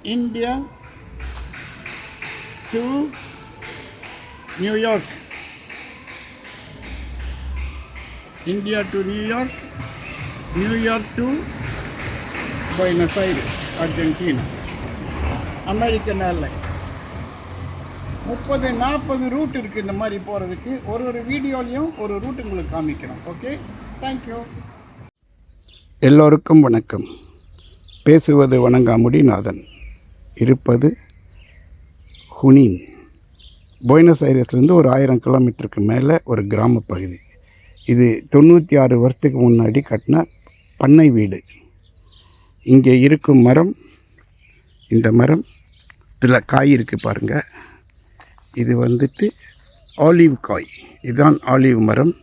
India to New York. India to New York. New York to Buenos Aires, Argentina. American Airlines. 30-40 root இருக்குது இந்த மாதிரி போகிறதுக்கு. ஒரு வீடியோலையும் ஒரு ரூட் உங்களுக்கு காமிக்கிறோம். Okay, thank you. எல்லோருக்கும் வணக்கம். பேசுவது வணங்காமுடிநாதன். இருப்பது ஹுனின். புயனஸ் ஐரஸ்லேருந்து ஒரு 1000 கிலோமீட்டருக்கு மேலே ஒரு கிராம பகுதி. இது 96 வருஷத்துக்கு முன்னாடி கட்டின பண்ணை வீடு. இங்கே இருக்கும் மரம், இந்த மரம் இதில் காய் இருக்குது பாருங்கள். இது வந்துட்டு ஆலிவ் காய். இதுதான் ஆலிவ் மரம்.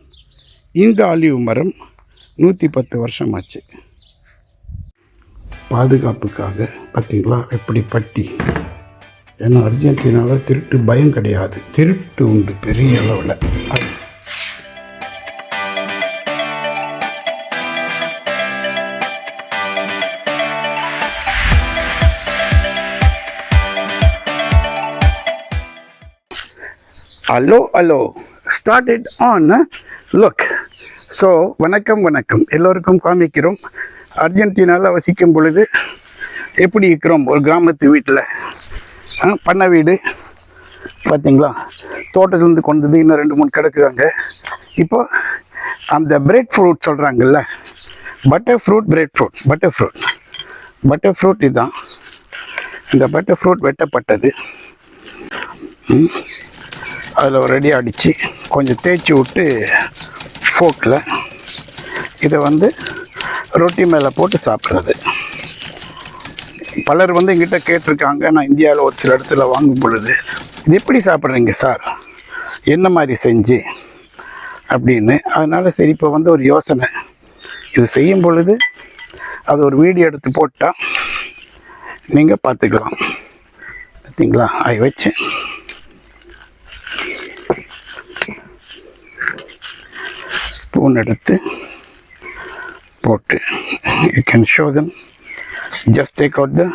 இந்த ஆலிவ் மரம் 110 வருஷம் ஆச்சு. பாதுகாப்புக்காக பார்த்திங்களா எப்படி பட்டி. ஏன்னா அர்ஜென்டினாவில் திருட்டு பயம் கிடையாது, திருட்டு உண்டு பெரிய அளவில். Hello start it on. Look. So வணக்கம் எல்லோருக்கும் காமிக்கிறோம். அர்ஜென்டினாவில் வசிக்கும் பொழுது எப்படி இருக்கிறோம். ஒரு கிராமத்து வீட்டில் பண்ணை வீடு பார்த்திங்களா. தோட்டத்துலேருந்து கொண்டது இன்னும் 2-3 கிடக்குறாங்க. இப்போ அந்த பிரெட் ஃப்ரூட் சொல்கிறாங்கல்ல, பட்டர் ஃப்ரூட் இதுதான். இந்த பட்டர் ஃப்ரூட் வெட்டப்பட்டது. அதில் ஒரு ரெடி அடித்து கொஞ்சம் தேய்ச்சி விட்டு ஃபோக்கில் இதை ரொட்டி மேலே போட்டு சாப்பிட்றது. பலர் எங்கிட்ட கேட்டிருக்காங்க, நான் இந்தியாவில் ஒரு சில இடத்துல வாங்கும் பொழுது இது எப்படி சாப்பிட்றீங்க சார், என்ன மாதிரி செஞ்சு அப்படின்னு. அதனால் சரி, இப்போ ஒரு யோசனை. இது செய்யும் பொழுது அது ஒரு வீடியோ எடுத்து போட்டால் நீங்கள் பார்த்துக்கலாம். பார்த்தீங்களா, அதை வச்சு ஸ்பூன் எடுத்து போட்டு, you can show them. Just take out the